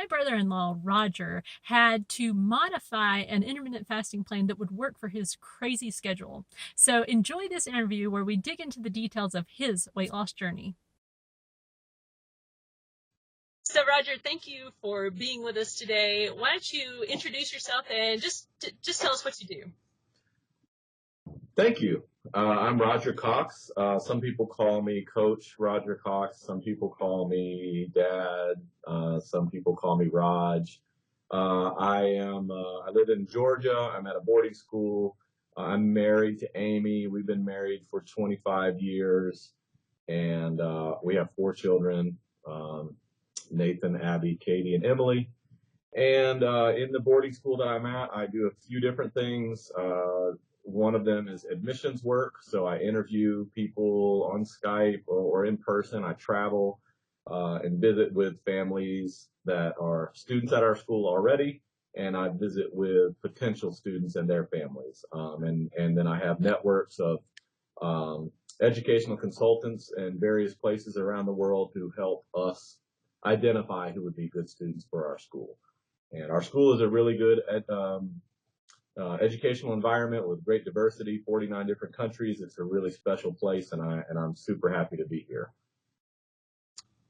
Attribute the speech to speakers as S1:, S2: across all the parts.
S1: my brother-in-law, Roger, had to modify an intermittent fasting plan that would work for his crazy schedule. So enjoy this interview where we dig into the details of his weight loss journey. So, Roger, thank you for being with us today. Why don't you introduce yourself and just tell us what you do?
S2: Thank you. I'm Roger Cox. Some people call me Coach Roger Cox. Some people call me Dad. Some people call me Raj. I live in Georgia. I'm at a boarding school. I'm married to Amy. We've been married for 25 years, and we have 4 children, Nathan, Abby, Katie, and Emily. And in the boarding school that I'm at, I do a few different things. One of them is admissions work. So I interview people on Skype or in person. I travel and visit with families that are students at our school already. And I visit with potential students and their families. And then I have networks of educational consultants in various places around the world who help us identify who would be good students for our school. And our school is a really good educational environment with great diversity, 49 different countries. It's a really special place, and I'm super happy to be here.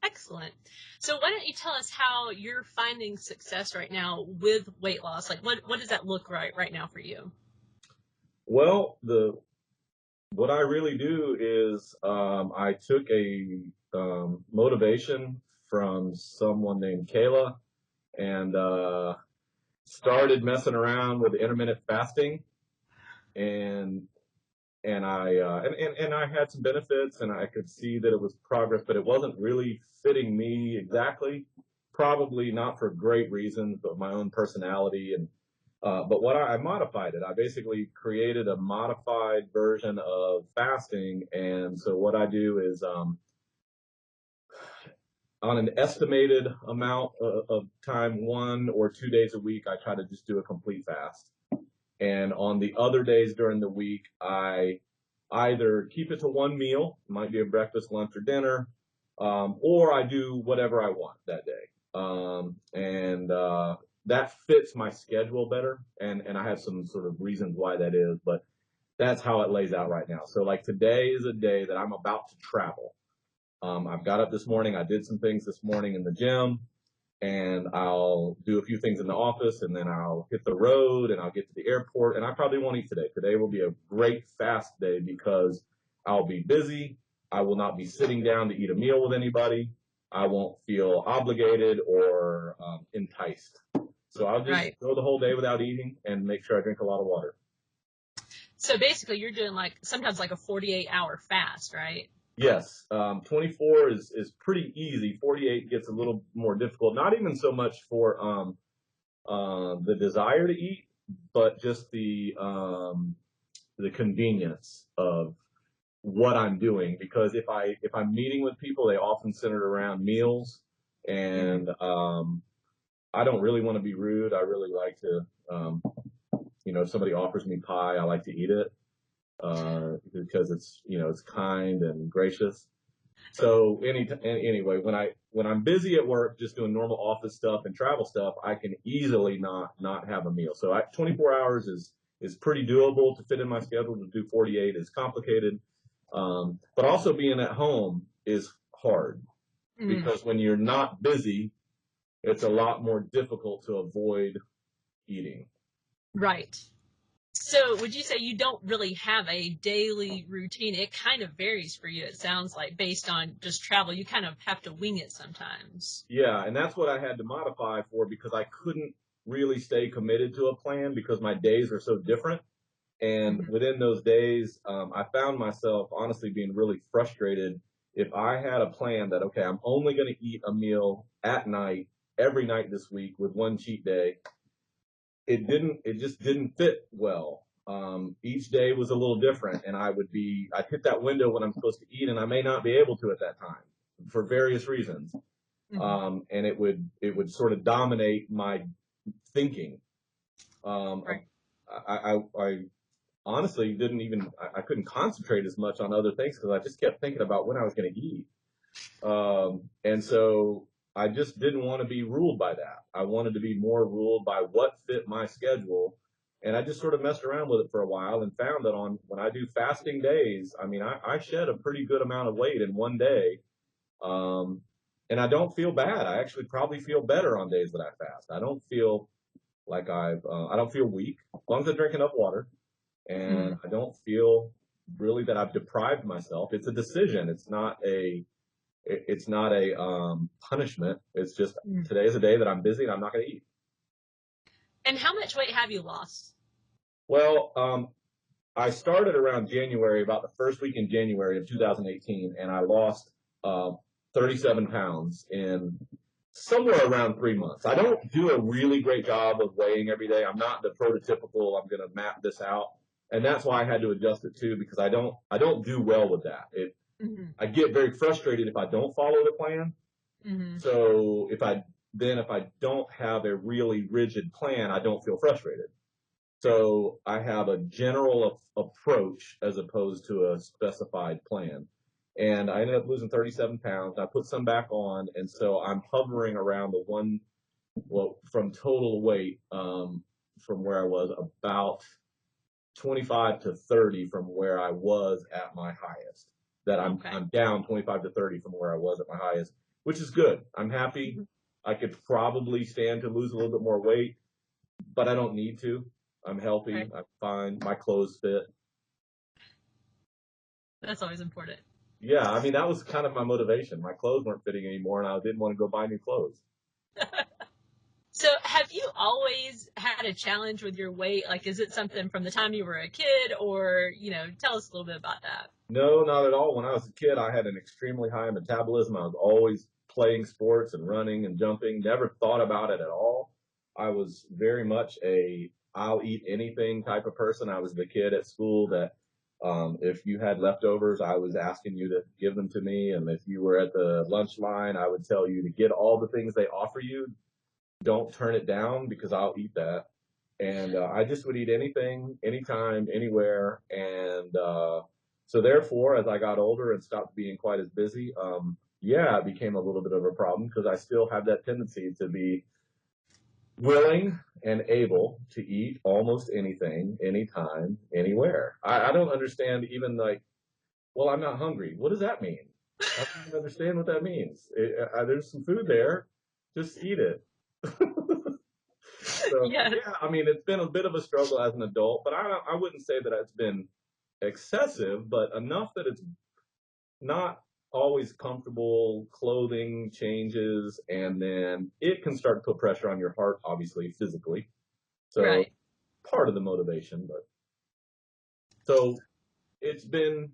S1: Excellent. So why don't you tell us how you're finding success right now with weight loss? Like what does that look like right now for you?
S2: Well, what I really do is I took a motivation from someone named Kayla and started messing around with intermittent fasting, and I had some benefits, and I could see that it was progress, but it wasn't really fitting me exactly. Probably not for great reasons, but my own personality. And but what I modified it. I basically created a modified version of fasting, and so what I do is on an estimated amount of time, 1 or 2 days a week, I try to just do a complete fast. And on the other days during the week, I either keep it to one meal, might be a breakfast, lunch, or dinner, or I do whatever I want that day. And that fits my schedule better. And I have some sort of reasons why that is, but that's how it lays out right now. So like today is a day that I'm about to travel. I've got up this morning. I did some things this morning in the gym, and I'll do a few things in the office, and then I'll hit the road, and I'll get to the airport, and I probably won't eat today. Today will be a great fast day because I'll be busy. I will not be sitting down to eat a meal with anybody. I won't feel obligated or enticed. So I'll just go the whole day without eating and make sure I drink a lot of water.
S1: So basically you're doing sometimes like a 48-hour fast, right?
S2: Yes, 24 is pretty easy. 48 gets a little more difficult. Not even so much for the desire to eat, but just the convenience of what I'm doing. Because if I'm meeting with people, they often center around meals, and I don't really want to be rude. I really like to, if somebody offers me pie, I like to eat it. Because it's kind and gracious. So anyway, when I'm busy at work, just doing normal office stuff and travel stuff, I can easily not have a meal. So 24 hours is pretty doable to fit in my schedule. To do 48 is complicated. But also being at home is hard because when you're not busy, it's a lot more difficult to avoid eating.
S1: Right. So would you say you don't really have a daily routine? It kind of varies for you, it sounds like, based on just travel. You kind of have to wing it sometimes.
S2: Yeah, and that's what I had to modify for because I couldn't really stay committed to a plan because my days are so different. And within those days, I found myself honestly being really frustrated if I had a plan that, okay, I'm only going to eat a meal at night every night this week with one cheat day. It just didn't fit well. Each day was a little different, and I'd hit that window when I'm supposed to eat, and I may not be able to at that time for various reasons. And it would sort of dominate my thinking.
S1: Right.
S2: I honestly I couldn't concentrate as much on other things because I just kept thinking about when I was going to eat. And so I just didn't want to be ruled by that. I wanted to be more ruled by what fit my schedule. And I just sort of messed around with it for a while and found that when I do fasting days, I mean, I shed a pretty good amount of weight in one day. Um, and I don't feel bad. I actually probably feel better on days that I fast. I don't feel like I don't feel weak as long as I drink enough water, and
S1: Mm,
S2: I don't feel really that I've deprived myself. It's a decision. It's not a punishment. It's just
S1: mm.
S2: today is a day that I'm busy and I'm not going to eat.
S1: And how much weight have you lost?
S2: Well, I started around January, about the first week in January of 2018, and I lost uh, 37 pounds in somewhere around 3 months. I don't do a really great job of weighing every day. I'm not the prototypical, I'm going to map this out. And that's why I had to adjust it too, because I don't do well with that.
S1: Mm-hmm.
S2: I get very frustrated if I don't follow the plan.
S1: Mm-hmm.
S2: So if I don't have a really rigid plan, I don't feel frustrated. So I have a general approach as opposed to a specified plan. And I ended up losing 37 pounds. I put some back on, and so I'm hovering around from total weight, from where I was about 25 to 30 from where I was at my highest. That
S1: Okay.
S2: I'm down 25 to 30 from where I was at my highest, which is good. I'm happy.
S1: Mm-hmm.
S2: I could probably stand to lose a little bit more weight, but I don't need to. I'm healthy.
S1: Right.
S2: I'm fine. My clothes fit.
S1: That's always important.
S2: Yeah, I mean, that was kind of my motivation. My clothes weren't fitting anymore, and I didn't want to go buy new clothes.
S1: So, have you always had a challenge with your weight? Like, is it something from the time you were a kid, or, tell us a little bit about that?
S2: No, not at all. When I was a kid, I had an extremely high metabolism. I was always playing sports and running and jumping, never thought about it at all. I was very much I'll eat anything type of person. I was the kid at school that if you had leftovers, I was asking you to give them to me. And if you were at the lunch line, I would tell you to get all the things they offer you. Don't turn it down because I'll eat that. And I just would eat anything, anytime, anywhere. And so therefore, as I got older and stopped being quite as busy, yeah, it became a little bit of a problem because I still have that tendency to be willing and able to eat almost anything, anytime, anywhere. I don't understand even like, well, I'm not hungry. What does that mean? I don't even understand what that means. There's some food there. Just eat it. So
S1: Yeah,
S2: yeah, I mean, it's been a bit of a struggle as an adult, but I wouldn't say that it's been excessive, but enough that it's not always comfortable. Clothing changes, and then it can start to put pressure on your heart, obviously physically. So
S1: right.
S2: part of the motivation, but so it's been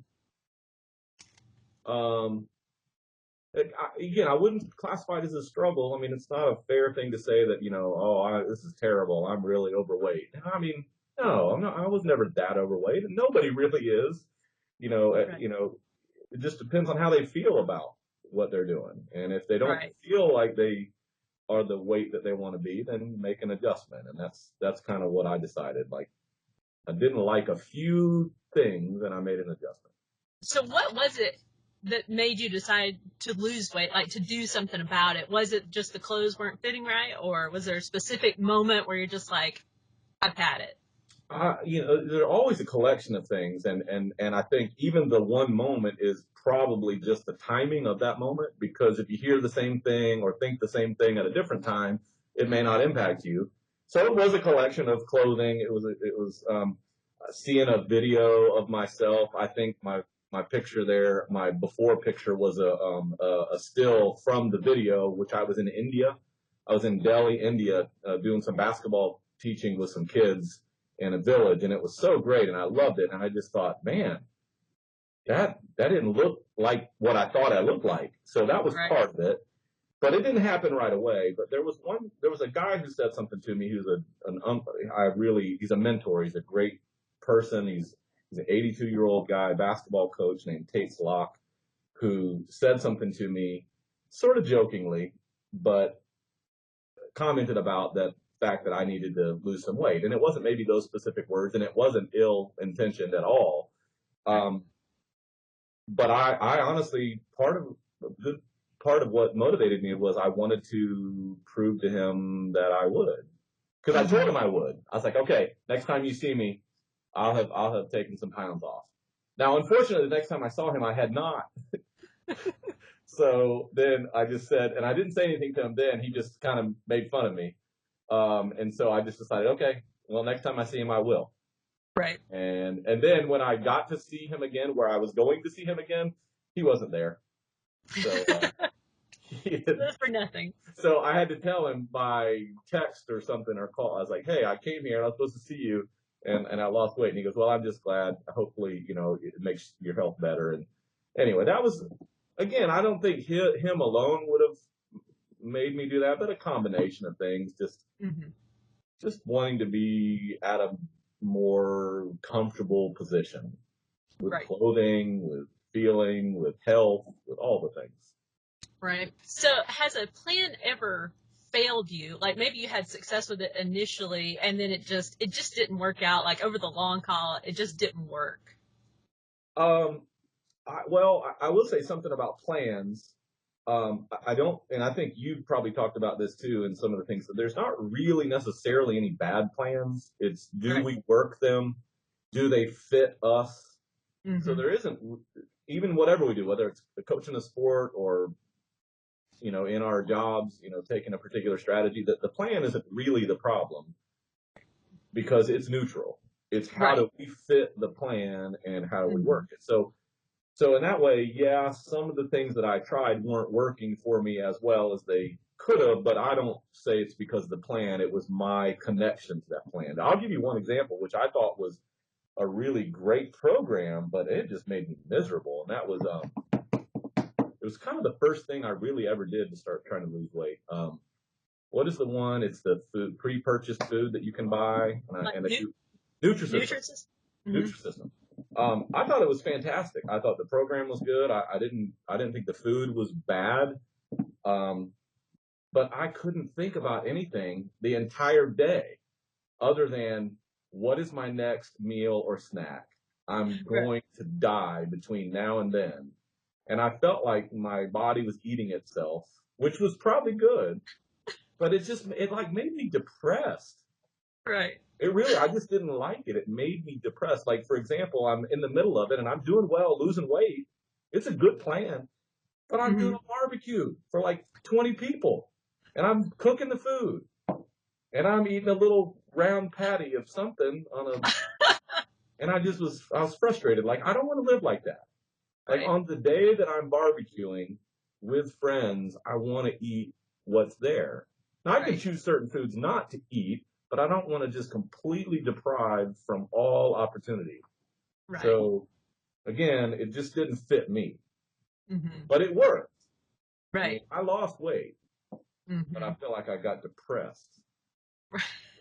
S2: um again, I wouldn't classify it as a struggle. I mean, it's not a fair thing to say that, this is terrible. I'm really overweight. I mean, no, I'm not. I was never that overweight, and nobody really is.
S1: Right.
S2: It just depends on how they feel about what they're doing, and if they don't
S1: Right.
S2: feel like they are the weight that they want to be, then make an adjustment, and that's kind of what I decided. Like, I didn't like a few things, and I made an adjustment.
S1: So, what was it that made you decide to lose weight, like to do something about it? Was it just the clothes weren't fitting right, or was there a specific moment where you're just like, I've had it?
S2: There's always a collection of things, and I think even the one moment is probably just the timing of that moment, because if you hear the same thing or think the same thing at a different time, it may not impact you. So it was a collection of clothing. It was seeing a video of myself. I think my picture there, my before picture was a still from the video, which I was in India. I was in Delhi, India, doing some basketball teaching with some kids in a village, and it was so great, and I loved it. And I just thought, man, that didn't look like what I thought I looked like. So that was
S1: Right.
S2: part of it, but it didn't happen right away. But there was a guy who said something to me. He was he's a mentor. He's a great person. He's an 82-year-old guy, basketball coach named Tate Slock, who said something to me, sort of jokingly, but commented about that fact that I needed to lose some weight. And it wasn't maybe those specific words, and it wasn't ill intentioned at all.
S1: Right.
S2: Um, but I honestly, part of part of what motivated me was I wanted to prove to him that I would. Because I told him I would. I was like, okay, next time you see me, I'll have taken some pounds off. Now, unfortunately, the next time I saw him, I had not. So then I just said, and I didn't say anything to him then. He just kind of made fun of me. And so I just decided, okay, well, next time I see him, I will.
S1: Right.
S2: And then when I got to see him again, where I was going to see him again, he wasn't there. So
S1: Those for nothing.
S2: so I had to tell him by text or something or call. I was like, hey, I came here. I was supposed to see you, and I lost weight. And he goes, well, I'm just glad. Hopefully, it makes your health better. And anyway, that was, again, I don't think him alone would have made me do that, but a combination of things, just wanting to be at a more comfortable position with
S1: Right.
S2: clothing, with feeling, with health, with all the things.
S1: Right. So has a plan ever failed you? Like maybe you had success with it initially and then it just didn't work out. Like over the long haul, it just didn't work.
S2: Um, I will say something about plans. I don't, and I think you've probably talked about this too in some of the things, that there's not really necessarily any bad plans. It's, do
S1: Right.
S2: we work them? Do they fit us? So
S1: Mm-hmm.
S2: there isn't, even whatever we do, whether it's coaching a sport or, in our jobs, taking a particular strategy, that the plan isn't really the problem because it's neutral. It's how
S1: Right.
S2: do we fit the plan and how do we
S1: Mm-hmm.
S2: work it? So in that way, yeah, some of the things that I tried weren't working for me as well as they could have, but I don't say it's because of the plan. It was my connection to that plan. I'll give you one example, which I thought was a really great program, but it just made me miserable. And that was, it was kind of the first thing I really ever did to start trying to lose weight. What is the one? It's the food, pre-purchased food that you can buy,
S1: Like
S2: and Nutrisystem.
S1: Nutrisys? Mm-hmm.
S2: Nutrisystem. I thought it was fantastic. I thought the program was good. I didn't think the food was bad. Um, but I couldn't think about anything the entire day other than what is my next meal or snack? I'm
S1: Right.
S2: going to die between now and then. And I felt like my body was eating itself, which was probably good, but it like made me depressed.
S1: Right.
S2: I just didn't like it. It made me depressed. Like, for example, I'm in the middle of it and I'm doing well, losing weight. It's a good plan, but I'm
S1: Mm-hmm.
S2: doing a barbecue for like 20 people and I'm cooking the food and I'm eating a little round patty of something and I was frustrated. Like, I don't want to live like that. Like,
S1: Right.
S2: on the day that I'm barbecuing with friends, I want to eat what's there. Now, I can
S1: Right.
S2: choose certain foods not to eat, but I don't want to just completely deprive from all opportunity.
S1: Right.
S2: So, again, it just didn't fit me,
S1: Mm-hmm.
S2: but it worked. I mean,
S1: Right.
S2: I lost weight, but
S1: Mm-hmm.
S2: I feel like I got depressed.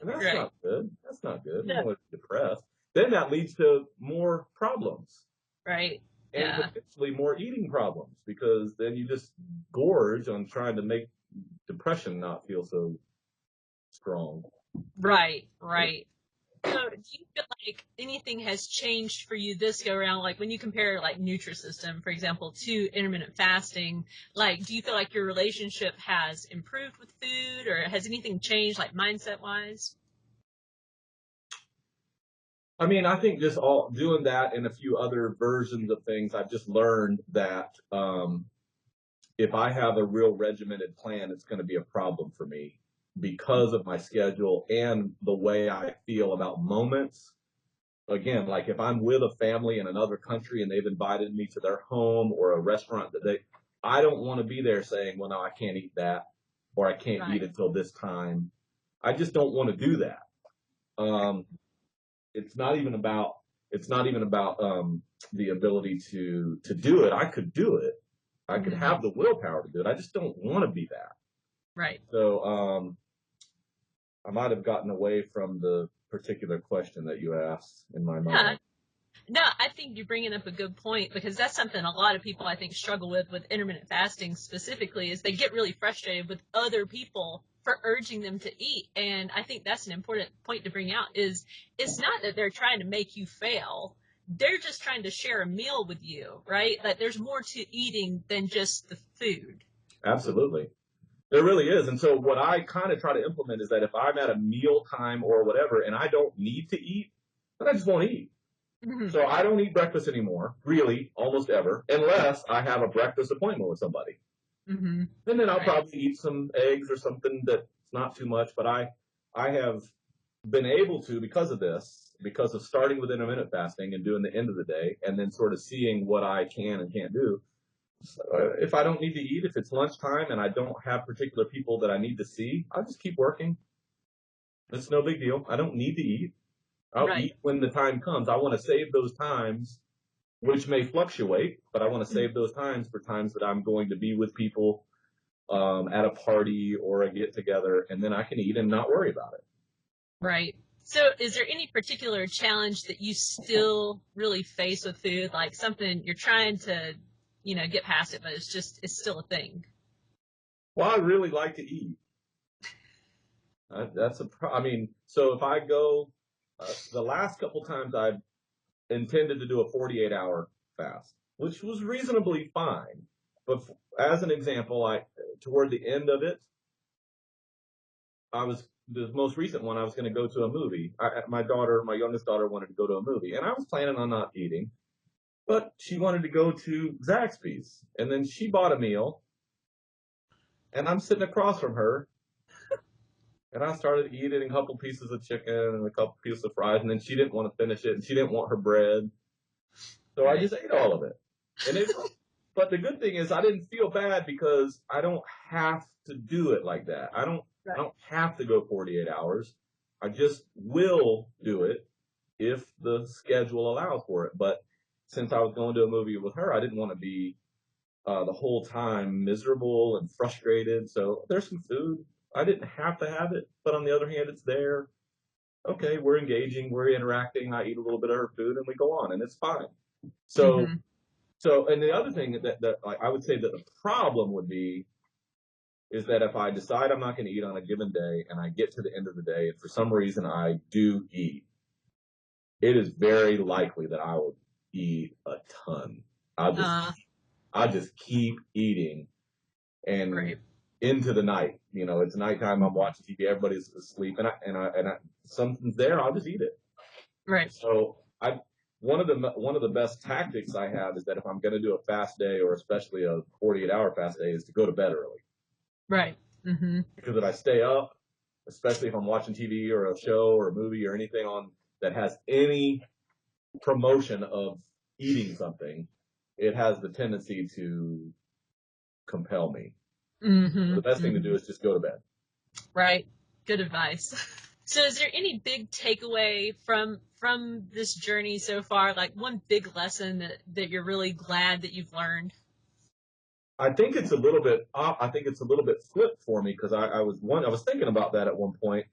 S2: And that's
S1: Right.
S2: not good. That's not good. You
S1: No.
S2: don't want to be depressed. Then that leads to more problems
S1: Right.
S2: and
S1: Yeah.
S2: potentially more eating problems because then you just gorge on trying to make depression not feel so strong.
S1: Right. Right. So, do you feel like anything has changed for you this go around? Like when you compare like Nutrisystem, for example, to intermittent fasting, like do you feel like your relationship has improved with food, or has anything changed, like mindset wise?
S2: I mean, I think just all doing that and a few other versions of things, I've just learned that if I have a real regimented plan, it's going to be a problem for me because of my schedule and the way I feel about moments. Again, like if I'm with a family in another country and they've invited me to their home or a restaurant I don't want to be there saying, well, no, I can't eat that or I can't eat
S1: Right.
S2: until this time. I just don't want to do that. Um, it's not even about, the ability to do it. I could do it. I could
S1: Hmm.
S2: have the willpower to do it. I just don't want to be that.
S1: Right.
S2: So, I might have gotten away from the particular question that you asked in my
S1: Yeah.
S2: mind.
S1: No, I think you're bringing up a good point because that's something a lot of people I think struggle with intermittent fasting specifically is they get really frustrated with other people for urging them to eat. And I think that's an important point to bring out is it's not that they're trying to make you fail. They're just trying to share a meal with you, right? Like there's more to eating than just the food.
S2: Absolutely. There really is. And so what I kind of try to implement is that if I'm at a meal time or whatever and I don't need to eat, then I just won't eat.
S1: Mm-hmm.
S2: So I don't eat breakfast anymore, really, almost ever, unless I have a breakfast appointment with somebody.
S1: Mm-hmm.
S2: And then I'll
S1: Right.
S2: probably eat some eggs or something that's not too much. But I have been able to, because of this, because of starting with intermittent fasting and doing the end of the day and then sort of seeing what I can and can't do. If I don't need to eat, if it's lunchtime and I don't have particular people that I need to see, I'll just keep working. It's no big deal. I don't need to eat. I'll
S1: Right.
S2: eat when the time comes. I want to save those times, which may fluctuate, but I want to save those times for times that I'm going to be with people at a party or a get together, and then I can eat and not worry about it.
S1: Right. So is there any particular challenge that you still really face with food, like something you're trying to, get past it, but it's still a thing?
S2: Well, I really like to eat. I mean, so if I go, the last couple times I've intended to do a 48-hour fast, which was reasonably fine. But as an example, toward the end of it, the most recent one, I was going to go to a movie. My youngest daughter wanted to go to a movie, and I was planning on not eating, but she wanted to go to Zaxby's, and then she bought a meal, and I'm sitting across from her, and I started eating a couple pieces of chicken and a couple pieces of fries, and then she didn't want to finish it, and she didn't want her bread, so I
S1: Right.
S2: just ate all of it. And but the good thing is I didn't feel bad because I don't have to do it like that. I
S1: Right.
S2: don't have to go 48 hours. I just will do it if the schedule allows for it. But since I was going to a movie with her, I didn't want to be the whole time miserable and frustrated. So there's some food. I didn't have to have it, but on the other hand, it's there. Okay, we're engaging, we're interacting. I eat a little bit of her food, and we go on, and it's fine. So,
S1: Mm-hmm.
S2: and the other thing that like, I would say that the problem would be is that if I decide I'm not going to eat on a given day, and I get to the end of the day, and for some reason I do eat, it is very likely that I will eat a ton. I'll just
S1: Uh,
S2: I'll just keep eating and
S1: right.
S2: into the night. You know, it's nighttime. I'm watching TV. Everybody's asleep, and something's there. I'll just eat it.
S1: Right.
S2: So one of the best tactics I have is that if I'm going to do a fast day, or especially a 48-hour fast day, is to go to bed early.
S1: Right. Mm-hmm.
S2: Because if I stay up, especially if I'm watching TV or a show or a movie or anything on that has any promotion of eating something, it has the tendency to compel me. So
S1: Mm-hmm.
S2: the best thing to
S1: Mm-hmm.
S2: do is just go to bed.
S1: Right. Good advice. So is there any big takeaway from this journey so far, like one big lesson that you're really glad that you've learned?
S2: I think it's a little bit I think it's a little bit flipped for me because I was thinking about that at one point,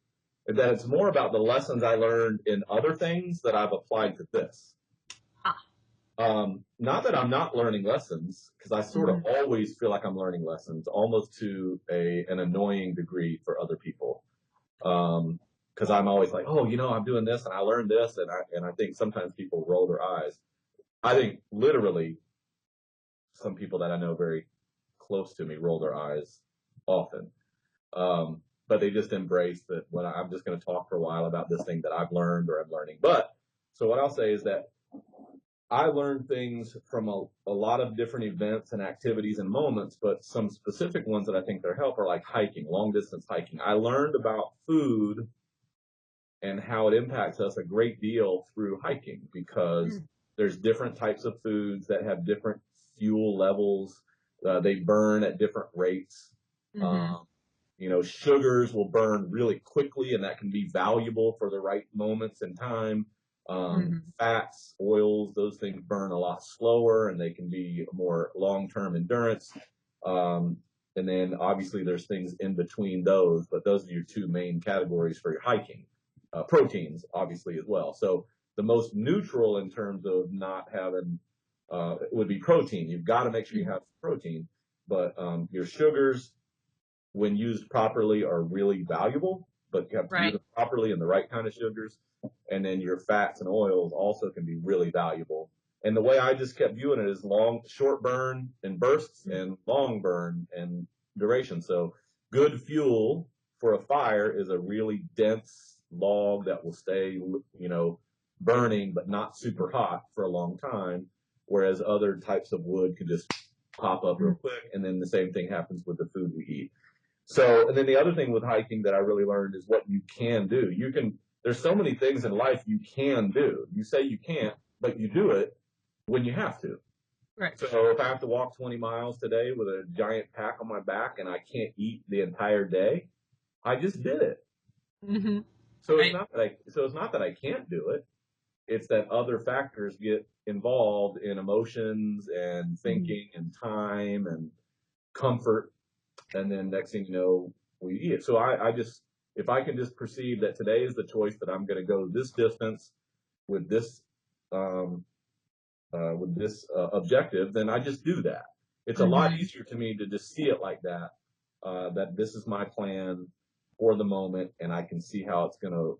S2: that it's more about the lessons I learned in other things that I've applied to this.
S1: Ah.
S2: Not that I'm not learning lessons, because I sort of
S1: Mm-hmm.
S2: always feel like I'm learning lessons, almost to an annoying degree for other people. Because I'm always like, oh, I'm doing this and I learned this, and I think sometimes people roll their eyes. I think literally some people that I know very close to me roll their eyes often. But they just embrace that when I'm just going to talk for a while about this thing that I've learned or I'm learning. But so what I'll say is that I learned things from a lot of different events and activities and moments, but some specific ones that I think they're help are like hiking, long distance hiking. I learned about food and how it impacts us a great deal through hiking because there's different types of foods that have different fuel levels. They burn at different rates.
S1: Mm-hmm.
S2: Um, sugars will burn really quickly, and that can be valuable for the right moments in time.
S1: Mm-hmm.
S2: Fats, oils, those things burn a lot slower, and they can be more long-term endurance. Um, and then obviously there's things in between those, but those are your two main categories for your hiking. Proteins, obviously, as well. So the most neutral in terms of not having would be protein. You've got to make sure you have protein, but your sugars, when used properly, are really valuable, but you have to use
S1: Right.
S2: them properly and the right kind of sugars. And then your fats and oils also can be really valuable. And the way I just kept viewing it is short burn and bursts, and long burn and duration. So good fuel for a fire is a really dense log that will stay, burning, but not super hot for a long time. Whereas other types of wood can just pop up real quick. And then the same thing happens with the food we eat. So, and then the other thing with hiking that I really learned is what you can do. There's so many things in life you can do. You say you can't, but you do it when you have to.
S1: Right.
S2: So if I have to walk 20 miles today with a giant pack on my back and I can't eat the entire day, I just did it.
S1: Mm-hmm.
S2: So
S1: Right.
S2: it's not that I can't do it. It's that other factors get involved in emotions and thinking and time and comfort. And then next thing you know, we eat it. So if I can just perceive that today is the choice that I'm going to go this distance with this, objective, then I just do that. It's a lot easier to me to just see it like that, that this is my plan for the moment and I can see how it's going to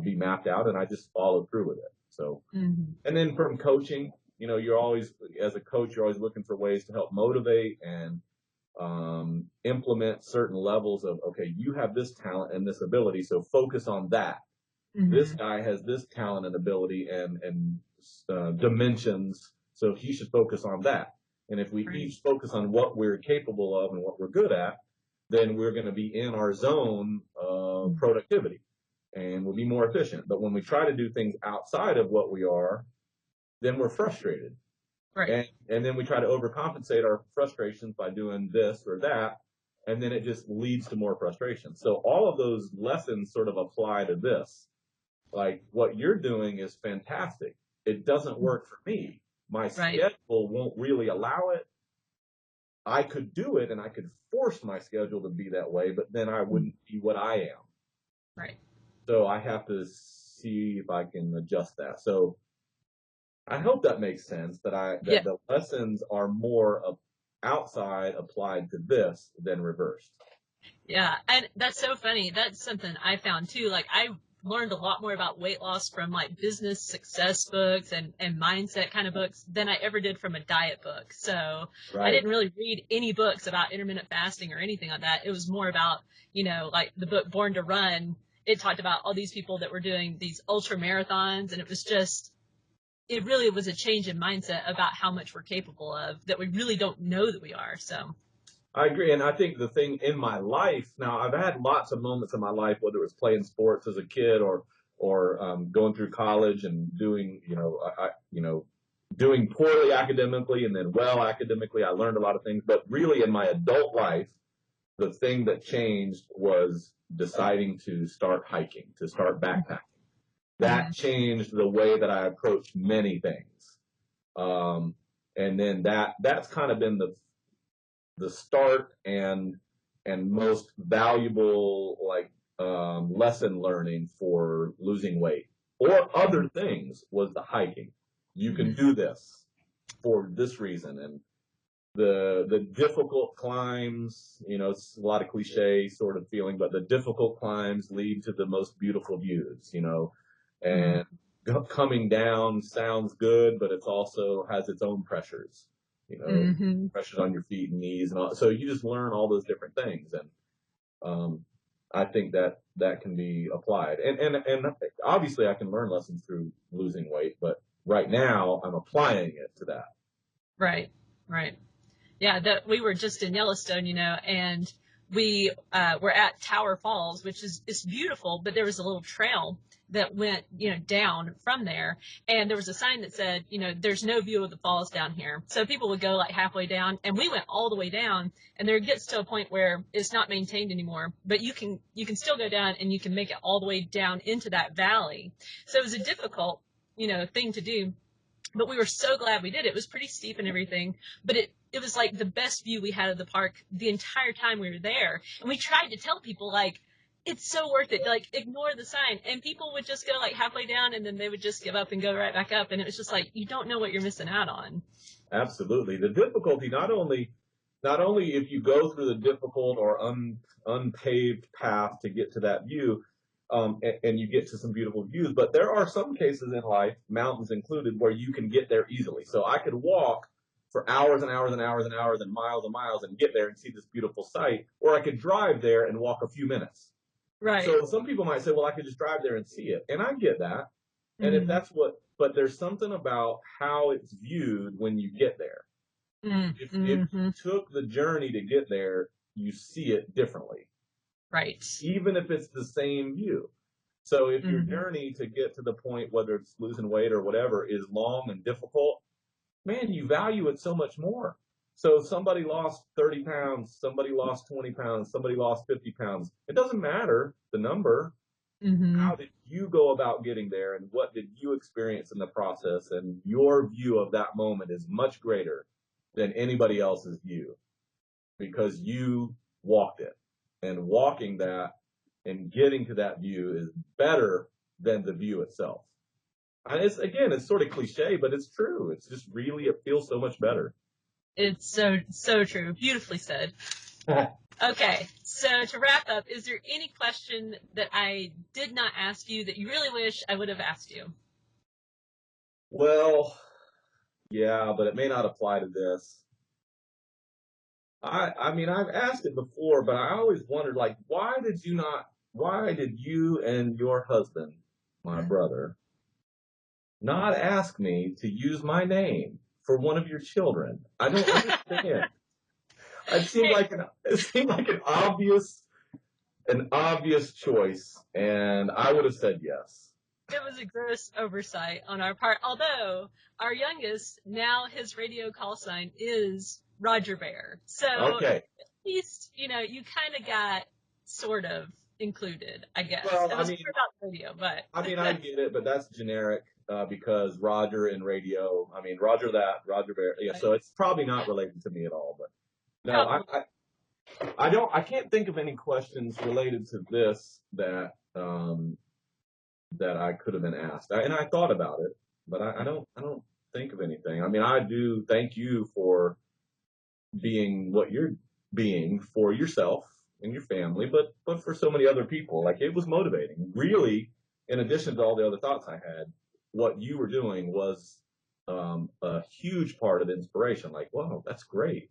S2: be mapped out and I just follow through with it. So, and then from coaching, as a coach, you're always looking for ways to help motivate and implement certain levels of, okay, you have this talent and this ability, so focus on that. This guy has this talent and ability and dimensions, so he should focus on that. And if we each focus on what we're capable of and what we're good at, then we're going to be in our zone of productivity and we'll be more efficient. But when we try to do things outside of what we are, then we're frustrated.
S1: Right.
S2: And then we try to overcompensate our frustrations by doing this or that, and then it just leads to more frustration. So all of those lessons sort of apply to this. Like what you're doing is fantastic. It doesn't work for me. My schedule won't really allow it. I could do it and I could force my schedule to be that way, but then I wouldn't be what I am.
S1: Right.
S2: So I have to see if I can adjust that. So I hope that makes sense that the lessons are more outside applied to this than reversed.
S1: Yeah, and that's so funny. That's something I found too. Like I learned a lot more about weight loss from like business success books and mindset kind of books than I ever did from a diet book. So I didn't really read any books about intermittent fasting or anything like that. It was more about, like the book Born to Run. It talked about all these people that were doing these ultra marathons, and it really was a change in mindset about how much we're capable of that we really don't know that we are. So
S2: I agree. And I think the thing in my life now, I've had lots of moments in my life, whether it was playing sports as a kid or going through college and doing, doing poorly academically and then well academically. I learned a lot of things, but really in my adult life, the thing that changed was deciding to start hiking, to start backpacking. That changed the way that I approached many things. And then that's kind of been the start and most valuable lesson learning for losing weight or other things was the hiking. You can do this for this reason. And the difficult climbs, it's a lot of cliche sort of feeling, but the difficult climbs lead to the most beautiful views, and coming down sounds good, but it also has its own pressures, pressures on your feet and knees and all. So you just learn all those different things. And, I think that can be applied. And obviously I can learn lessons through losing weight, but right now I'm applying it to that.
S1: Right. Yeah, we were just in Yellowstone, and we were at Tower Falls, which is beautiful, but there was a little trail that went, down from there, and there was a sign that said, there's no view of the falls down here. So people would go like halfway down, and we went all the way down, and there gets to a point where it's not maintained anymore, but you can still go down and you can make it all the way down into that valley. So it was a difficult, thing to do. But we were so glad we did it. It was pretty steep and everything, but it was like the best view we had of the park the entire time we were there. And we tried to tell people, like, it's so worth it. Like, ignore the sign. And people would just go like halfway down and then they would just give up and go right back up. And it was just like, you don't know what you're missing out on.
S2: Absolutely. The difficulty, not only if you go through the difficult or unpaved path to get to that view, and you get to some beautiful views, but there are some cases in life, mountains included, where you can get there easily. So I could walk for hours and hours and hours and hours and miles and get there and see this beautiful sight, or I could drive there and walk a few minutes.
S1: Right.
S2: So some people might say, well, I could just drive there and see it. And I get that. And if that's but there's something about how it's viewed when you get there. If you took the journey to get there, you see it differently.
S1: Right.
S2: Even if it's the same view. So if your journey to get to the point, whether it's losing weight or whatever, is long and difficult, man, you value it so much more. So somebody lost 30 pounds, somebody lost 20 pounds, somebody lost 50 pounds. It doesn't matter the number. How did you go about getting there, and what did you experience in the process? And your view of that moment is much greater than anybody else's view because you walked it. And walking that and getting to that view is better than the view itself. And it's sort of cliche, but it's true. It's just really, it feels so much better.
S1: It's so true. Beautifully said. Okay, so to wrap up, is there any question that I did not ask you that you really wish I would have asked you?
S2: Well, yeah, but it may not apply to this. I mean, I've asked it before, but I always wondered, like, why did you and your husband, my brother, not ask me to use my name for one of your children? I don't understand. It seemed like an obvious choice, and I would have said yes.
S1: It was a gross oversight on our part, although our youngest, now his radio call sign is Roger Bear. So
S2: Okay.
S1: at least, you kind of got sort of included, I guess.
S2: Well,
S1: it was more about radio, but.
S2: I mean, I get it, but that's generic because Roger in radio, I mean, Roger Bear. Yeah, so it's probably not related to me at all, but no, I can't think of any questions related to this that I could have been asked. And I thought about it, but I don't think of anything. I mean, I do thank you for being what you're being for yourself and your family, but for so many other people. Like, it was motivating. Really, in addition to all the other thoughts I had, what you were doing was a huge part of inspiration. Like, wow, that's great.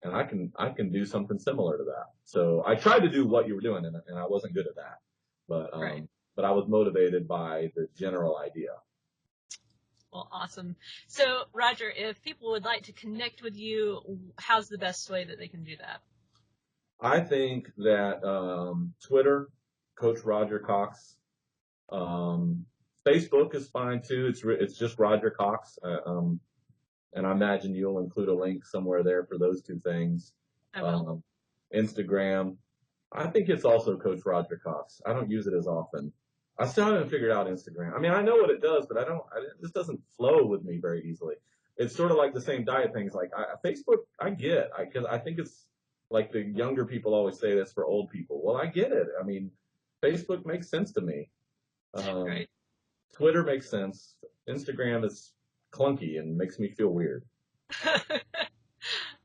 S2: And I can do something similar to that. So I tried to do what you were doing, and I wasn't good at that. But I was motivated by the general idea.
S1: Well, awesome. So, Roger, if people would like to connect with you, how's the best way that they can do that?
S2: I think that Twitter, Coach Roger Cox. Facebook is fine too. It's just Roger Cox. And I imagine you'll include a link somewhere there for those two things.
S1: I will.
S2: Instagram. I think it's also Coach Roger Cox. I don't use it as often. I still haven't figured out Instagram. I mean, I know what it does, but it just doesn't flow with me very easily. It's sort of like the same diet things. Like Facebook, because I think it's like the younger people always say this for old people. Well, I get it. I mean, Facebook makes sense to me.
S1: Right.
S2: Twitter makes sense. Instagram is clunky and makes me feel weird.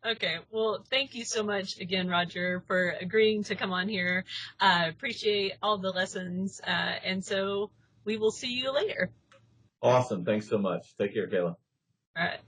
S1: Okay. Well, thank you so much again, Roger, for agreeing to come on here. I appreciate all the lessons. And so we will see you later.
S2: Awesome. Thanks so much. Take care, Kayla.
S1: All right.